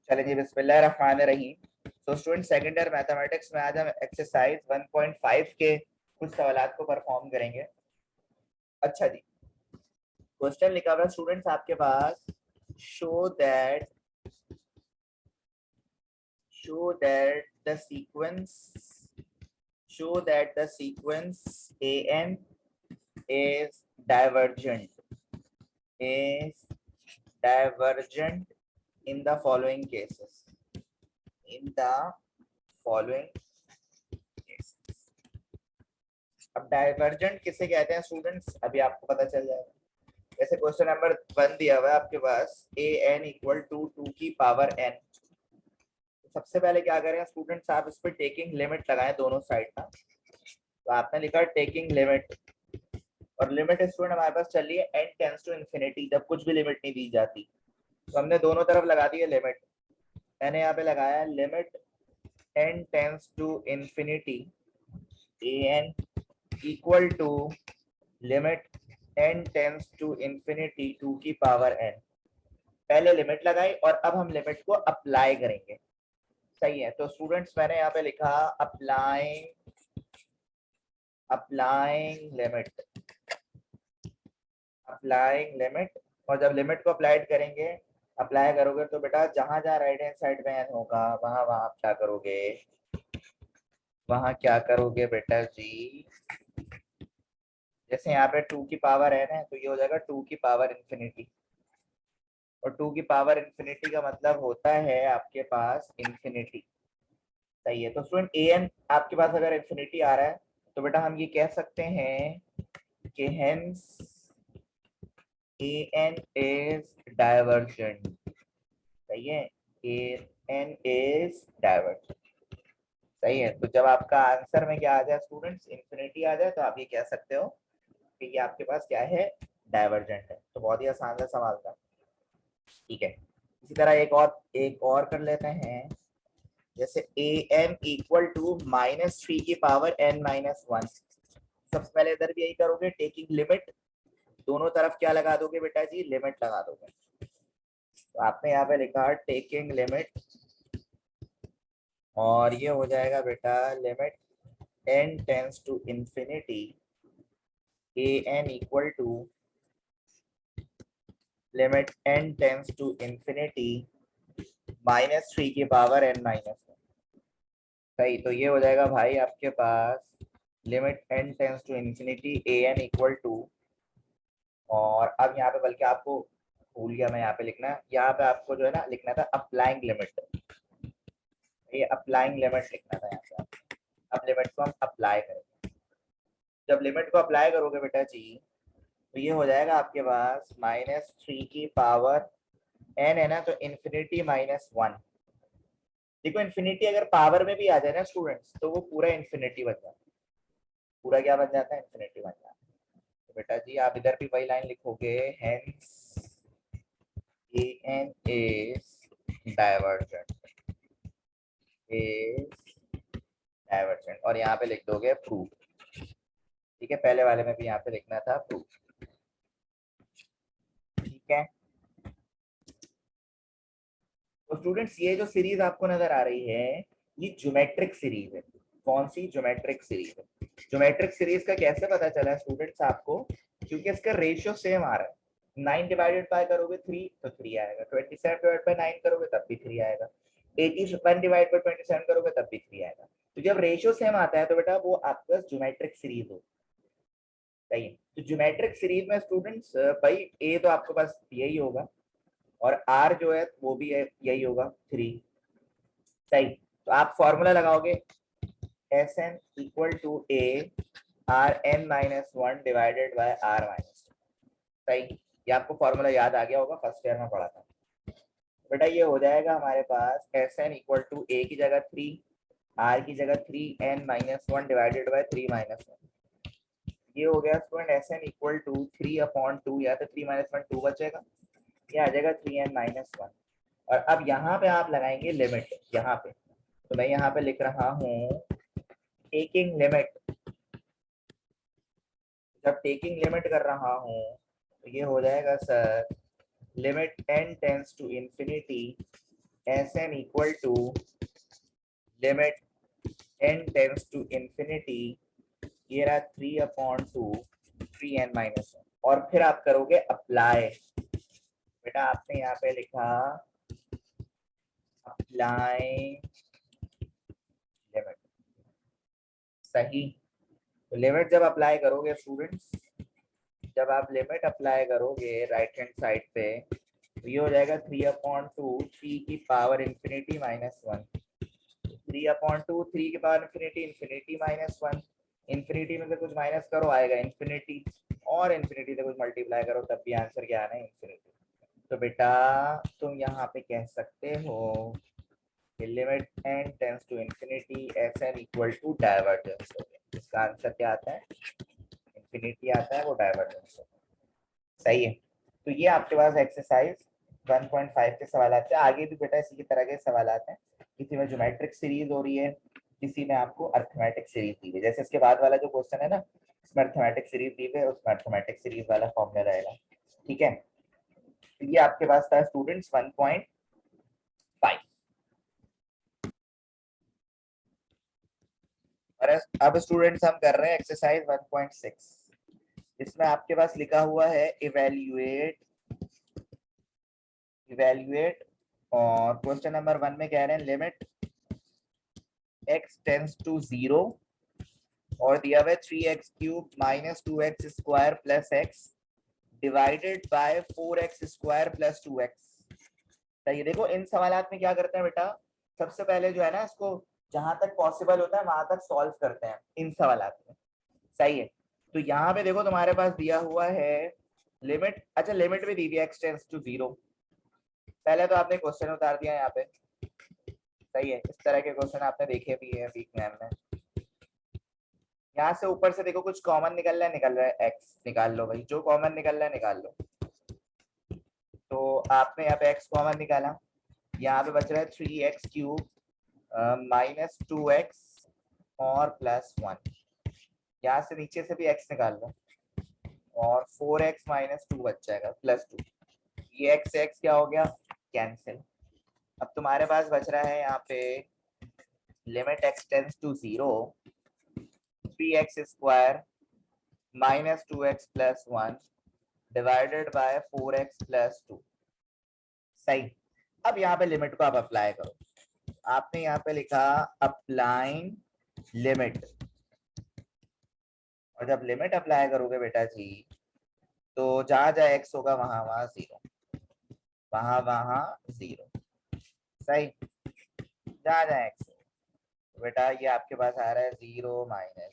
चलिए जी, बिस्मिल्लाहिर्रहमानिर्रहीम। तो स्टूडेंट, सेकंड ईयर मैथमेटिक्स में आज हम एक्सरसाइज 1.5 के कुछ सवालात को परफॉर्म करेंगे। अच्छा जी, क्वेश्चन लिखा हुआ है स्टूडेंट्स आपके पास, show that show that the sequence show that the sequence an is divergent is divergent in the following cases in the following cases। अब डाइवर्जेंट किसे कहते हैं स्टूडेंट्स, अभी आपको पता चल जाएगा। जैसे क्वेश्चन नंबर 1 दिया हुआ है आपके पास, ए एन इक्वल टू 2 की पावर एन। सबसे पहले क्या करें स्टूडेंट्स, आप इस पर टेकिंग लिमिट लगाएं दोनों साइड का। तो आपने लिखा टेकिंग लिमिट, और लिमिट स्टूडेंट हमारे पास चल रही है एन टेंस टू इन्फिनिटी, जब कुछ भी लिमिट नहीं दी जाती। तो हमने दोनों तरफ लगा दी है लिमिट। मैंने यहाँ पे लगाया limit n tends to infinity a n equal to limit n tends to infinity 2 की पावर n। पहले लिमिट लगाई और अब हम लिमिट को अप्लाई करेंगे। सही है, तो स्टूडेंट्स मैंने यहाँ पे लिखा अप्लाइंग लिमिट। और जब लिमिट को अप्लाई करोगे तो बेटा जहां जहां राइट हैंड साइड में n होगा वहां वहां आप क्या करोगे बेटा जी। जैसे यहाँ पे 2 की पावर n है तो ये हो जाएगा 2 की पावर इंफिनिटी, और 2 की पावर इंफिनिटी का मतलब होता है आपके पास इंफिनिटी। सही है, तो स्टूडेंट ए एन आपके पास अगर इंफिनिटी आ रहा है तो बेटा हम ये कह सकते हैं कि hence a n is divergent. सही है, ए एन इज डाइवर्जेंट। सही है, तो जब आपका आंसर में क्या आ जाए स्टूडेंट्स, इंफिनिटी आ जाए, तो आप ये कह सकते हो कि ये आपके पास क्या है, डाइवर्जेंट है। तो बहुत ही आसान सा सवाल था। ठीक है, इसी तरह एक और कर लेते हैं। जैसे ए एन इक्वल टू -3 की पावर n -1। सबसे पहले इधर भी यही करोगे, टेकिंग लिमिट, दोनों तरफ क्या लगा दोगे बेटा जी, लिमिट लगा दोगे। तो आपने यहाँ पे लिखा टेकिंग लिमिट, और ये हो जाएगा बेटा limit n tends to infinity a n equal to limit n tends to infinity -3 की पावर n -1। सही, तो ये हो जाएगा भाई आपके पास limit n tends to infinity a n equal to, और अब यहाँ पे बल्कि आपको भूल गया मैं यहाँ पे लिखना, यहाँ पे आपको जो है ना लिखना था अप्लाइंग लिमिट। ये अप्लाइंग लिमिट लिखना था यहाँ पे। अब लिमिट को हम अप्लाई करेंगे। जब लिमिट को अप्लाई करोगे बेटा जी तो ये हो जाएगा आपके पास -3 की पावर n है ना, तो इन्फिनिटी -1। देखो इन्फिनिटी अगर पावर में भी आ जाए ना स्टूडेंट्स तो वो पूरा इन्फिनिटी बन जाता है। पूरा क्या बन जाता है, इन्फिनिटी बन जाता है। तो बेटा जी आप इधर भी वही लाइन लिखोगे, hence a n is divergent और यहाँ पे लिख दोगे प्रूफ। ठीक है, पहले वाले में भी यहाँ पे लिखना था प्रूफ। ठीक है, तो स्टूडेंट्स ये जो सीरीज आपको नजर आ रही है ये ज्योमेट्रिक सीरीज है। कौन सी, ज्योमेट्रिक सीरीज है। ज्योमेट्रिक सीरीज का कैसे पता चला स्टूडेंट्स आपको, क्योंकि इसका रेशियो सेम आ रहा है। 9 डिवाइडेड बाय करोगे 3 तो 3 आएगा, 27 डिवाइड बाय 9 करोगे तब भी 3 आएगा, 81 डिवाइड बाय 27 करोगे तब भी 3 आएगा। तो जब रेशियो सेम आता है तो बेटा वो आपके पास ज्योमेट्रिक सीरीज हो। सही है, तो ज्योमेट्रिक सीरीज में स्टूडेंट्स भाई ए तो आपके पास यही होगा, और आर जो है वो भी है यही होगा 3। सही, तो आप फॉर्मूला लगाओगे S n equal to a r n -1 divided by r -2। सही, ये आपको फॉर्मूला याद आ गया होगा, फर्स्ट ईयर में पढ़ा था। बेटा ये हो जाएगा हमारे पास एस एन इक्वल टू ए की जगह 3, आर की जगह 3n -1 डिवाइडेड बाय 3 -1। ये हो गया student S n equal to 3/2, या तो 3 -1 2 बचेगा, ये आ जाएगा 3n -1। और अब यहाँ पे आप लगाएंगे लिमिट यहाँ पे, तो मैं यहाँ पे लिख रहा हूँ टेकिंग लिमिट। जब टेकिंग लिमिट कर रहा हूँ तो ये हो जाएगा sir limit n tends to infinity Sn equal to limit n tends to infinity, ये रहा 3/2 3n-1, और फिर आप करोगे अप्लाई। बेटा आपने यहाँ पे लिखा अप्लाई लिमिट, सही। तो लिमिट जब अप्लाई करोगे स्टूडेंट्स, जब आप लिमिट अप्लाई करोगे राइट हैंड साइड पे, तो ये हो जाएगा 3/2 3 की पावर इंफिनिटी -1, 3/2 3 की पावर इंफिनिटी इंफिनिटी -1, इंफिनिटी में से कुछ माइनस करो आएगा इंफिनिटी, और इंफिनिटी से कुछ मल्टीप्लाई करो तब भी आंसर क्या आना है, इंफिनिटी। तो बेटा तुम यहाँ पे कह सकते हो limit n tends to infinity Sn equal to divergence हो गया। इसका आंसर क्या आता है, इंफिनिटी आता है, वो डाइवर्जेंस हो गया। सही है। तो ये आपके पास एक्सरसाइज 1.5 के सवाल आते हैं। आगे भी बेटा इसी की तरह के सवाल आते हैं, किसी में ज्योमेट्रिक सीरीज हो रही है, किसी में आपको अर्थमेटिक सीरीज दी है। जैसे इसके बाद वाला जो क्वेश्चन है ना, इसमें अर्थमेटिक सीरीज दी है, उसमें अर्थमेटिक सीरीज वाला फॉर्मूला रहेगा। ठीक है, तो ये आपके पास था स्टूडेंट्स 1.5। और अब स्टूडेंट्स हम कर रहे हैं एक्सरसाइज 1.6, इसमें आपके पास लिखा हुआ है इवेल्युएट, इवेल्युएट, और क्वेश्चन नंबर 1 में कह रहे हैं लिमिट x टेंड्स टू 0, और दिया हुआ है 3x³ - 2x² + x divided by 4x² + 2x। सही है। देखो इन सवालात में क्या करते हैं बेटा, सबसे पहले जो है ना, इसको जहां तक पॉसिबल होता है वहां तक सॉल्व करते हैं इन सवालात में। सही है। तो यहाँ पे देखो तुम्हारे पास दिया हुआ है लिमिट, अच्छा लिमिट भी दी हुई है x टेंड्स टू 0। पहले तो आपने क्वेश्चन उतार दिया यहाँ पे, सही है। इस तरह के क्वेश्चन आपने देखे भी है वीक मैम में। यहाँ से ऊपर से देखो कुछ कॉमन निकल रहा है x, निकाल लो भाई, जो कॉमन निकल रहा है निकाल लो। तो आपने यहाँ पे x कॉमन निकाला, यहाँ पे बच रहा है 3x³ - 2x और +1, यहाँ से नीचे से भी x निकाल लो, और 4x - 2 बच जाएगा +2, ये x क्या हो गया, कैंसिल। अब तुम्हारे पास बच रहा है यहाँ पे limit x tends to 0 3x² - 2x + 1 divided by 4x + 2। सही। अब यहाँ पे लिमिट को आप अप्लाई करो, आपने यहाँ पे लिखा अप्लाइंग लिमिट, और जब लिमिट अप्लाई करोगे बेटा जी, तो जहां जहां x होगा वहां वहां 0, वहां वहां 0। सही, जहां जहां x, बेटा ये आपके पास आ रहा है 0 -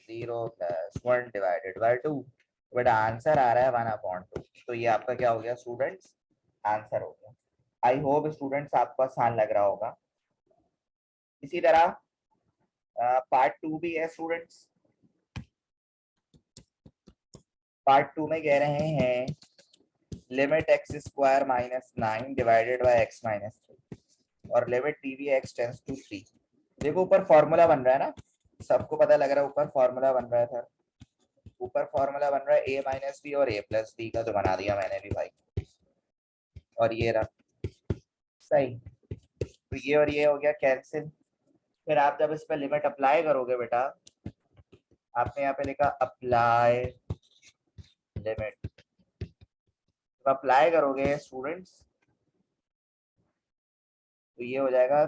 0 + 1 डिवाइडेड बाय 2, बेटा आंसर आ रहा है 1/2। तो ये आपका क्या हो गया स्टूडेंट्स, आंसर हो गया। आई होप स्टूडेंट्स आपको आसान लग रहा होगा। इसी तरह पार्ट 2 भी है स्टूडेंट्स। पार्ट 2 में कह रहे हैं limit x² - 9 divided by x - 3, और लिमिट दी हुई है x टेंड्स टू 3। देखो ऊपर फॉर्मूला बन रहा है ना, सबको पता लग रहा है ऊपर फॉर्मूला बन रहा है सर, ऊपर फॉर्मूला बन रहा है a - b और a + b का, तो बना दिया मैंने भी भाई, और ये रहा। सही, तो ये और ये हो गया कैंसिल। फिर आप जब इस पर लिमिट अप्लाई करोगे बेटा, आपने यहाँ पे लिखा अप्लाई लिमिट, तो अप्लाई करोगे स्टूडेंट्स, तो ये हो जाएगा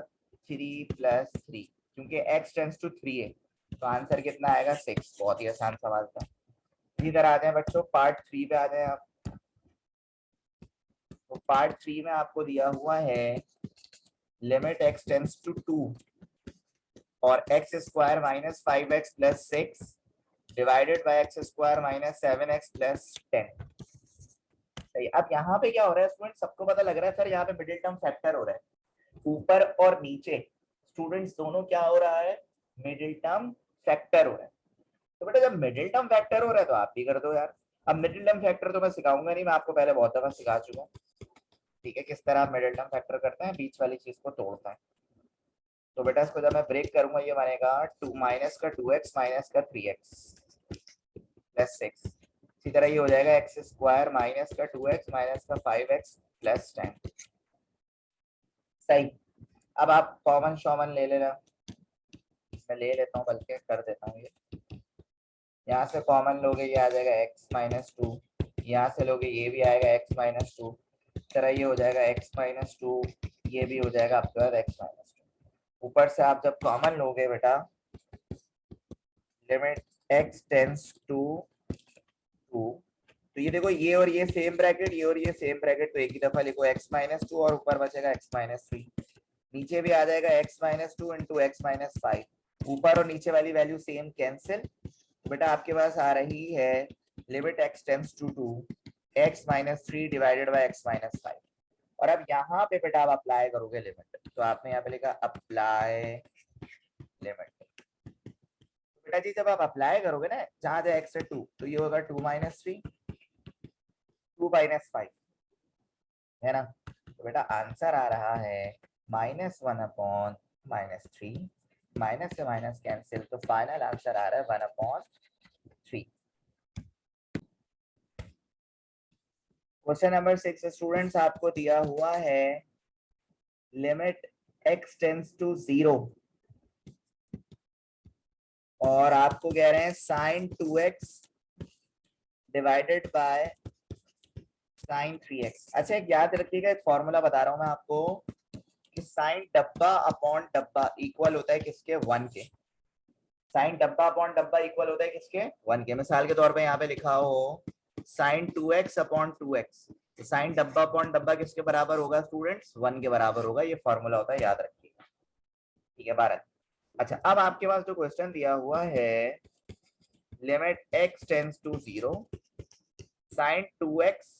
3 + 3, क्योंकि x टेंड्स टू 3 है, तो आंसर कितना आएगा 6। बहुत ही आसान सवाल था। इधर आते हैं बच्चों, पार्ट 3 पे आते हैं आप। तो पार्ट 3 में आपको दिया हुआ है लिमिट x टेंड्स टू 2 और x² - 5x + 6 divided by x² - 7x + 10। सही। अब यहाँ पे क्या हो रहा है स्टूडेंट, सबको पता लग रहा है सर यहाँ पे मिडिल टर्म फैक्टर हो रहा है, ऊपर और नीचे स्टूडेंट्स दोनों क्या हो रहा है, मिडिल टर्म फैक्टर हो रहा है। तो बेटा जब मिडिल टर्म फैक्टर हो रहा है तो आप भी कर दो यार। अब मिडिल टर्म फैक्टर तो मैं सिखाऊंगा नहीं, मैं आपको पहले बहुत दफा सिखा चुका हूँ। ठीक है, किस तरह आप मिडिल टर्म फैक्टर करते हैं, बीच वाली चीज को तोड़ते हैं। तो बेटा इसको जब मैं ब्रेक करूंगा, ये बनेगा 2 - 2x - 3x + 6। इसी तरह ये हो जाएगा x² - 2x - 5x + 10। सही। अब आप कॉमन शॉमन ले लेना, मैं ले लेता हूँ बल्कि कर देता हूँ ये। यहाँ से कॉमन लोगे ये आ जाएगा x माइनस टू, यहाँ से लोगे ये भी आएगा x माइनस टू, तरह ये हो जाएगा x माइनस टू, ये भी हो जाएगा आपके पास x माइनस टू। ऊपर से आप जब कॉमन लोगे बेटा, limit x tends to two, तो ये देखो ये और ये सेम ब्रैकेट, ये और ये सेम ब्रैकेट, तो एक ही दफा लिखो x माइनस टू और ऊपर बचेगा x माइनस थ्री, नीचे भी आ जाएगा x minus two into x minus five, ऊपर और नीचे वाली वैल्यू सेम कैंसिल, बेटा आपके पास आ रही है limit x tends to two x minus three divided by x minus five. और अब यहाँ पे बेटा आप अप्लाई करोगे लिमिट, तो आपने यहाँ पे लिखा अप्लाई लिमिट। तो बेटा जी जब आप अप्लाई करोगे ना जहां जहां x है टू, तो ये होगा two minus three, two minus five, है ना। तो बेटा आंसर आ रहा है minus one upon minus three, minus से माइनस कैंसिल, तो फाइनल आंसर आ रहा है one upon three. Question number 6 students आपको दिया हुआ है limit x tends to zero, और आपको कह रहे हैं sign 2x divided by sine 3x। अच्छा एक याद रखिएगा, एक फॉर्मूला बता रहा हूं मैं आपको कि साइन डब्बा अपॉन डब्बा इक्वल होता है किसके, वन के। साइन डब्बा अपॉन डब्बा इक्वल होता है किसके, वन के। मिसाल के तौर पे यहाँ पे लिखा हो साइन 2x अपॉन 2x, तो साइन डब्बा अपॉन डब्बा किसके बराबर होगा स्टूडेंट्स, वन के बराबर होगा। ये फॉर्मूला होता है, याद रखिएगा, ठीक है भारत। अच्छा अब आपके पास जो क्वेश्चन दिया हुआ है limit x tends to zero sine 2x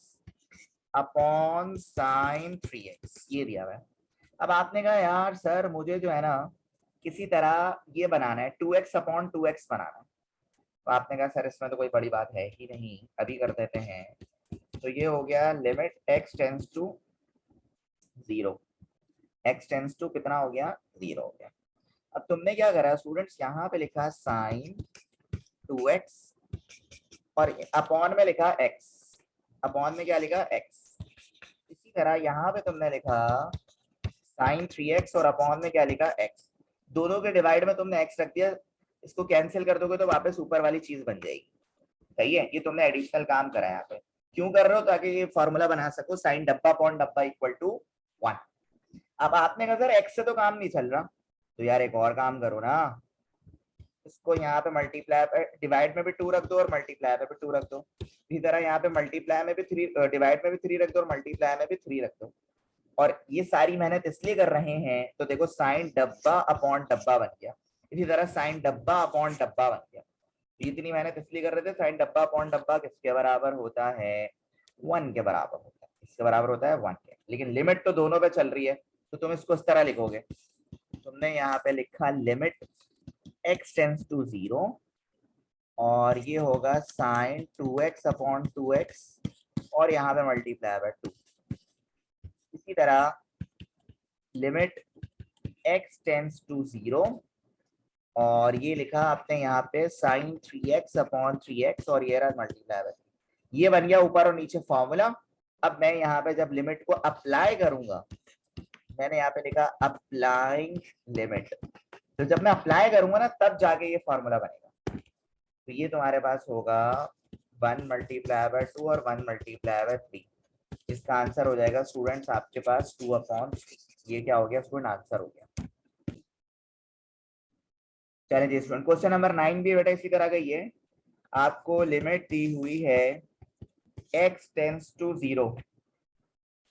upon sine 3x, ये दिया हुआ है। अब आपने कहा यार सर मुझे जो है ना किसी तरह ये बनाना है 2x अपॉन 2x बनाना है, तो आपने कहा सर इसमें तो कोई बड़ी बात है ही नहीं, अभी कर देते हैं। तो ये हो गया limit x tends to zero, x tends to कितना हो गया, जीरो हो गया। अब तुमने क्या करा स्टूडेंट्स, यहाँ पे लिखा साइन 2x और अपॉन में लिखा x, अपॉन में क्या लिखा x। इसी तरह यहाँ पे तुमने लिखा साइन 3x और अपॉन में क्या लिखा x, दोनों के डिवाइड में तुमने x रख दिया, इसको कैंसिल कर दोगे तो वापस ऊपर वाली चीज बन जाएगी। सही है, ये तुमने एडिशनल काम करा है यहाँ पे। क्यों कर रहे हो, ताकि ये फॉर्मूला बना सको साइन डब्बा अपॉन डब्बा इक्वल टू वन। अब आपने कहा सर x से तो काम नहीं चल रहा, तो यार एक और काम करो ना, इसको यहाँ पे मल्टीप्लाई पे डिवाइड में भी टू रख दो और मल्टीप्लाई पे भी टू रख दो। इसी तरह यहाँ पे मल्टीप्लाई में भी थ्री, डिवाइड में भी थ्री रख दो और मल्टीप्लाई में भी थ्री रख दो। और ये सारी मेहनत इसलिए कर रहे हैं, तो देखो साइन डब्बा अपॉन डब्बा बन गया, इसी तरह साइन डब्बा अपॉन डब्बा बन गया। इतनी मेहनत इसलिए कर रहे थे, साइन डब्बा अपॉन डब्बा किसके बराबर होता है, वन के बराबर होता है, इसके बराबर होता है वन के। लेकिन लिमिट तो दोनों पे चल रही है, तो तुम इसको इस तरह लिखोगे, तुमने यहाँ पे लिखा limit x tends to zero, और ये होगा साइन 2x अपॉन 2x और यहाँ पे मल्टीप्लाई बाय 2। इसी तरह limit x tends to zero, और ये लिखा आपने यहाँ पे साइन 3x अपॉन 3x और ये रहा मल्टीप्लाई बाय 3। ये बन गया ऊपर और नीचे फॉर्मूला। अब मैं यहाँ पे जब लिमिट को अप्लाई करूंगा, मैंने यहाँ पे लिखा अप्लाइंग लिमिट, तो जब मैं अप्लाई करूंगा ना तब जाके ये फॉर्मूला बनेगा। तो ये तुम्हारे पास होगा वन मल्टीप्लाई बाय टू और वन मल्टीप्लाई बाय थ्री। इसका आंसर हो जाएगा स्टूडेंट्स आपके पास टू अपॉन थ्री। ये क्या हो गया स्टूडेंट, आंसर हो गया। चलिए जी स्टूडेंट क्वेश्चन नंबर 9 भी बेटा इसी तरह का ही है। आपको लिमिट दी हुई है x टेंस टू जीरो,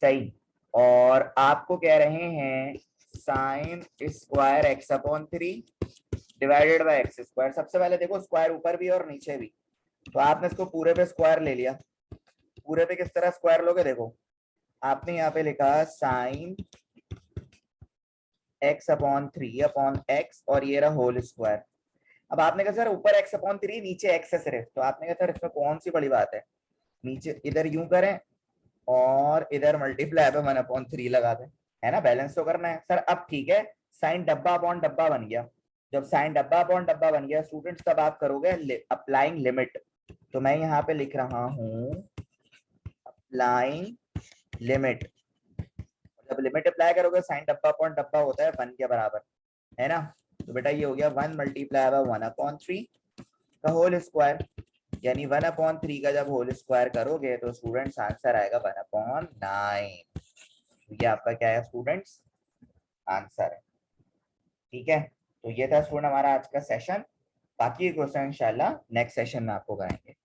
सही, और आपको कह रहे हैं sine square x upon three divided by x square. सबसे पहले देखो स्क्वायर ऊपर भी और नीचे भी, तो आपने इसको पूरे पे स्क्वायर ले लिया। पूरे पे किस तरह स्क्वायर लोगे, देखो आपने यहाँ पे लिखा sine x upon three upon x और ये रहा होल स्क्वायर। अब आपने कहा सर ऊपर एक्स अपॉन थ्री नीचे एक्स है सिर्फ, तो आपने कहा सर इसमें कौन सी बड़ी बात है, नीचे इधर यूं करें और इधर मल्टीप्लाई पे वन अपॉन थ्री लगा दें, है ना, बैलेंस तो करना है सर। अब ठीक है, साइन डब्बा अपॉन डब्बा बन गया। जब साइन डब्बा अपॉन डब्बा बन गया स्टूडेंट्स, तब आप करोगे अप्लाइंग लिमिट। तो मैं यहाँ पे लिख रहा हूँ अप्लाइंग लिमिट। जब लिमिट अप्लाई करोगे साइन डब्बा अपॉन डब्बा होता है 1 के बराबर, है ना। तो बेटा ये हो गया 1 मल्टीप्लाई बाय 1/3 का होल स्क्वायर, यानी 1/3 का जब होल स्क्वायर करोगे तो स्टूडेंट्स आंसर आएगा 1/9। ये आपका क्या है स्टूडेंट्स, आंसर है। ठीक है, तो ये था स्टूडेंट हमारा आज का सेशन। बाकी क्वेश्चन इंशाल्लाह नेक्स्ट सेशन में आपको कराएंगे।